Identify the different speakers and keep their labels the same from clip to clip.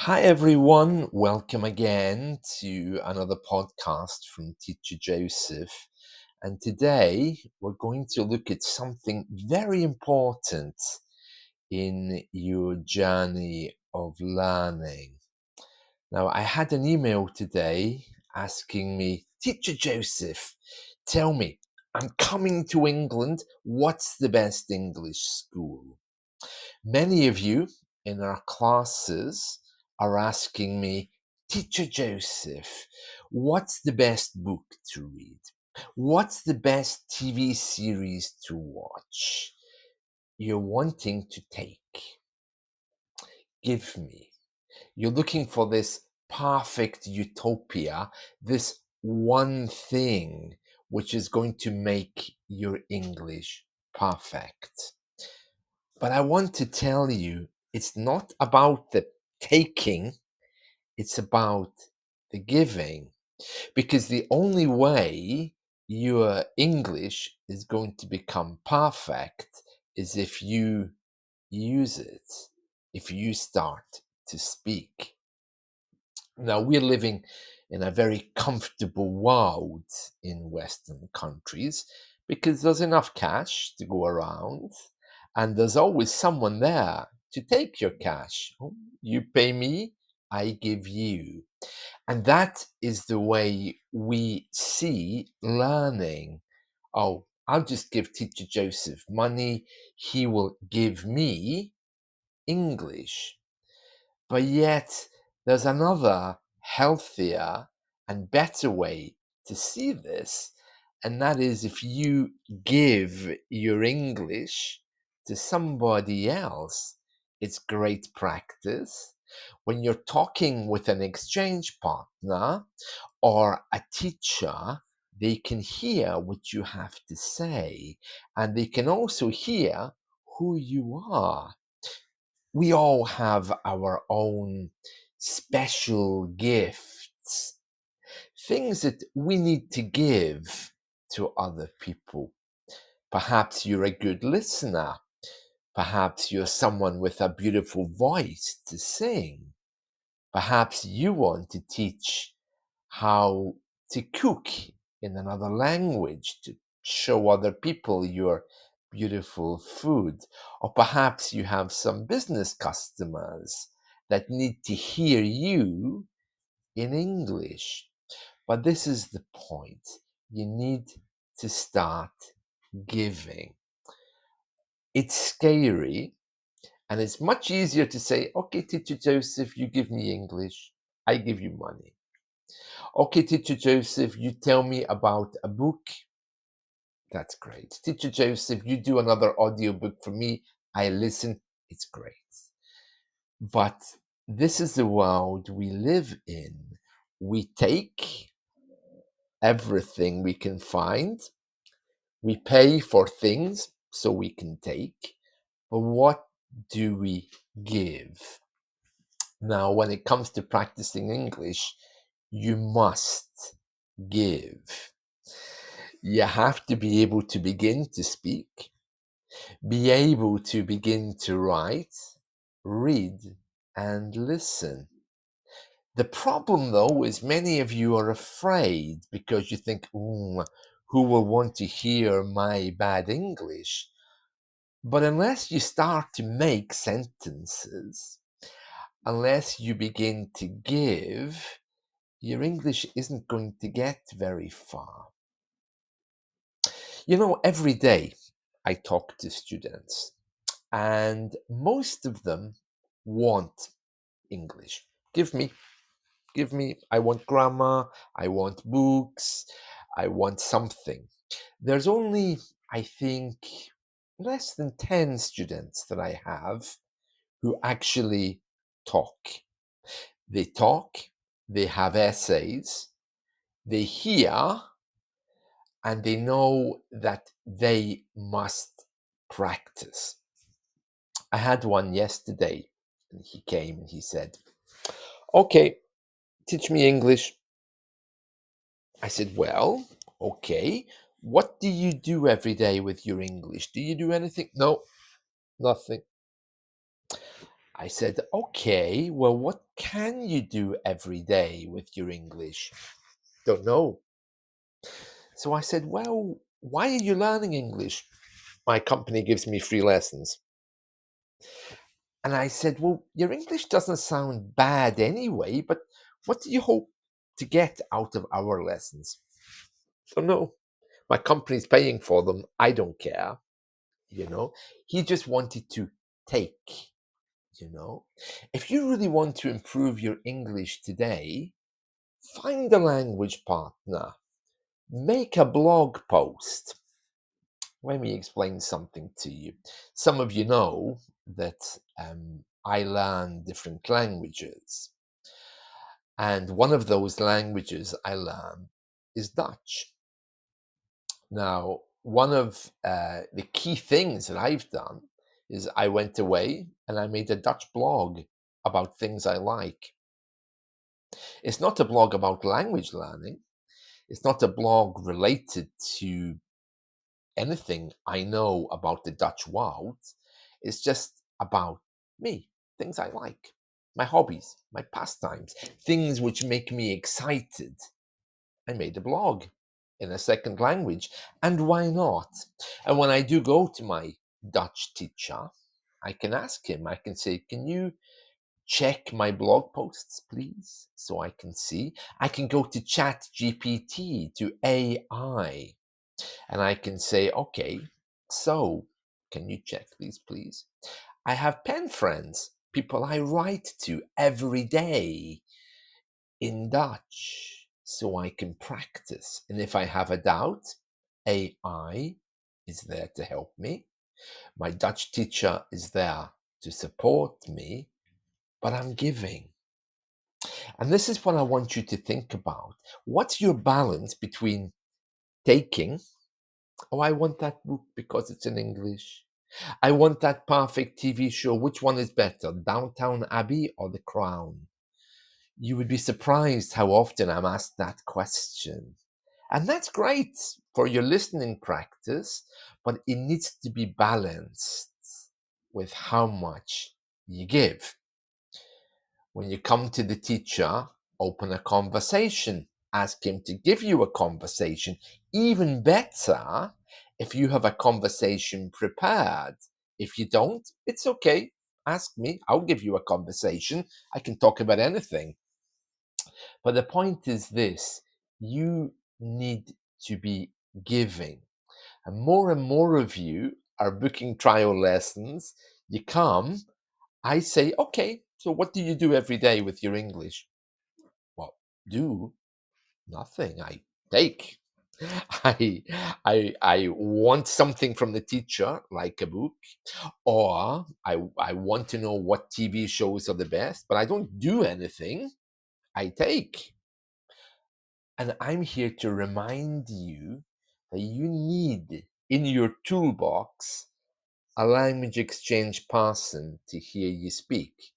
Speaker 1: Hi, everyone. Welcome again to another podcast from Teacher Joseph. And today we're going to look at something very important in your journey of learning. Now, I had an email today asking me, Teacher Joseph, tell me, I'm coming to England. What's the best English school? Many of you in our classes are asking me, Teacher Joseph, what's the best book to read? What's the best TV series to watch? You're wanting to take. Give me. You're looking for this perfect utopia, this one thing which is going to make your English perfect. But I want to tell you, it's not about the taking, it's about the giving. Because the only way your English is going to become perfect is if you use it, if you start to speak. Now, we're living in a very comfortable world in Western countries because there's enough cash to go around and there's always someone there to take your cash. Oh, you pay me, I give you. And that is the way we see learning. Oh, I'll just give Teacher Joseph money, he will give me English. But yet, there's another healthier and better way to see this, and that is if you give your English to somebody else, it's great practice. When you're talking with an exchange partner or a teacher, they can hear what you have to say, and they can also hear who you are. We all have our own special gifts, things that we need to give to other people. Perhaps you're a good listener. Perhaps you're someone with a beautiful voice to sing. Perhaps you want to teach how to cook in another language to show other people your beautiful food. Or perhaps you have some business customers that need to hear you in English. But this is the point. You need to start giving. It's scary, and it's much easier to say, okay, Teacher Joseph, you give me English, I give you money. Okay, Teacher Joseph, you tell me about a book. That's great. Teacher Joseph, you do another audiobook for me. I listen. It's great. But this is the world we live in. We take everything we can find. We pay for things so we can take. But what do we give? Now, when it comes to practicing English, you must give. You have to be able to begin to speak, be able to begin to write, read, and listen. The problem, though, is many of you are afraid because you think, who will want to hear my bad English? But unless you start to make sentences, unless you begin to give, your English isn't going to get very far. You know, every day I talk to students, and most of them want English. Give me, I want grammar, I want books, I want something. There's only, I think, less than 10 students that I have who actually talk. They talk, they have essays, they hear, and they know that they must practice. I had one yesterday, and he came and he said, okay, teach me English. I said, well, okay, what do you do every day with your English? Do you do anything? No, nothing. I said, okay, well, what can you do every day with your English? Don't know. So I said, well, why are you learning English? My company gives me free lessons. And I said, well, your English doesn't sound bad anyway, but what do you hope to get out of our lessons? So no, my company's paying for them. I don't care. He just wanted to take. If you really want to improve your English today, find a language partner, make a blog post. Let me explain something to you. Some of you know that I learn different languages, and one of those languages I learn is Dutch. Now, one of the key things that I've done is I went away and I made a Dutch blog about things I like. It's not a blog about language learning. It's not a blog related to anything I know about the Dutch world. It's just about me, things I like, my hobbies, my pastimes, things which make me excited. I made a blog in a second language, and why not? And when I do go to my Dutch teacher, I can ask him, I can say, can you check my blog posts, please, so I can see? I can go to Chat GPT, to AI, and I can say, okay, so can you check these, please? I have pen friends, people I write to every day in Dutch, so I can practice. And if I have a doubt, AI is there to help me. My Dutch teacher is there to support me, but I'm giving. And this is what I want you to think about. What's your balance between taking, oh, I want that book because it's in English. I want that perfect TV show. Which one is better, Downtown Abbey or The Crown? You would be surprised how often I'm asked that question. And that's great for your listening practice, but it needs to be balanced with how much you give. When you come to the teacher, open a conversation, ask him to give you a conversation. Even better, if you have a conversation prepared. If you don't, it's okay. Ask me, I'll give you a conversation. I can talk about anything. But the point is this, you need to be giving. And more of you are booking trial lessons. You come, I say, okay, so what do you do every day with your English? Well, do nothing. I take. I I want something from the teacher, like a book, or I want to know what TV shows are the best, but I don't do anything. I take. And I'm here to remind you that you need in your toolbox a language exchange person to hear you speak,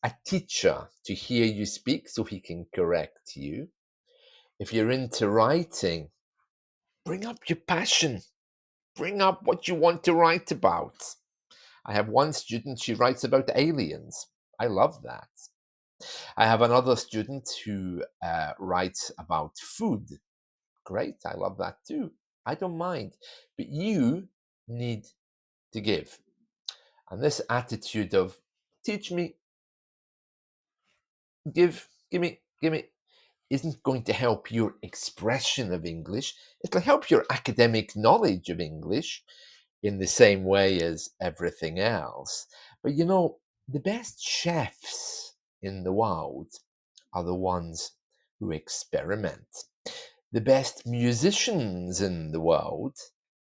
Speaker 1: a teacher to hear you speak so he can correct you. If you're into writing, bring up your passion, bring up what you want to write about. I have one student, she writes about aliens. I love that. I have another student who writes about food. Great, I love that too. I don't mind. But you need to give. And this attitude of teach me, give me, isn't going to help your expression of English. It'll help your academic knowledge of English in the same way as everything else. But the best chefs in the world are the ones who experiment. The best musicians in the world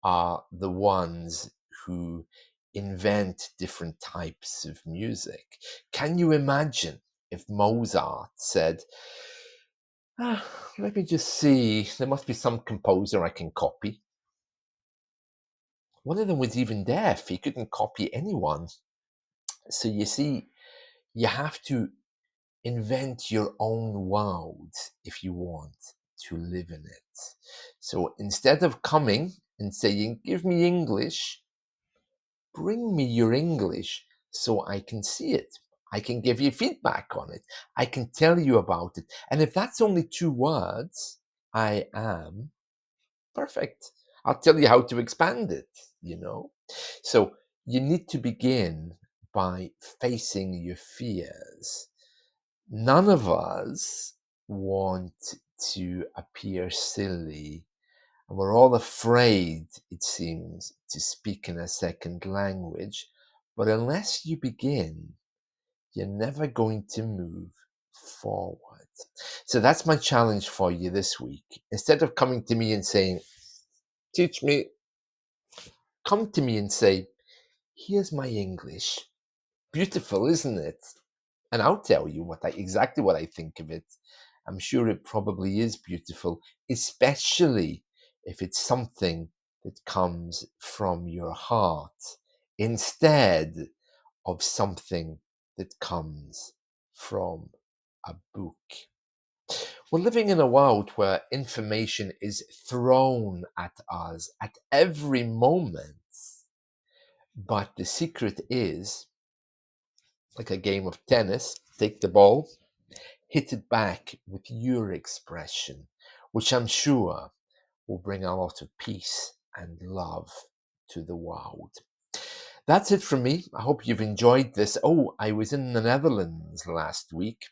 Speaker 1: are the ones who invent different types of music. Can you imagine if Mozart said, let me just see, there must be some composer I can copy? One of them was even deaf, he couldn't copy anyone. So you see, you have to invent your own world if you want to live in it. So instead of coming and saying, give me English, bring me your English. so I can see it. I can give you feedback on it. I can tell you about it. And if that's only 2 words, I am perfect. I'll tell you how to expand it. So you need to begin by facing your fears. None of us want to appear silly. And we're all afraid, it seems, to speak in a second language. But unless you begin, you're never going to move forward. So that's my challenge for you this week. Instead of coming to me and saying, teach me, come to me and say, here's my English. Beautiful, isn't it? And I'll tell you exactly what I think of it. I'm sure it probably is beautiful, especially if it's something that comes from your heart instead of something that comes from a book. We're living in a world where information is thrown at us at every moment. But the secret is, like a game of tennis, take the ball, hit it back with your expression, which I'm sure will bring a lot of peace and love to the world. That's it from me. I hope you've enjoyed this. Oh, I was in the Netherlands last week,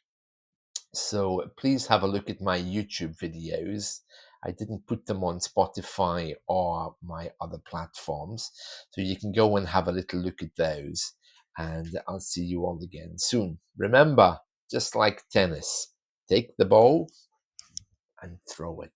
Speaker 1: so please have a look at my YouTube videos. I didn't put them on Spotify or my other platforms, so you can go and have a little look at those. And I'll see you all again soon. Remember, just like tennis, take the ball and throw it.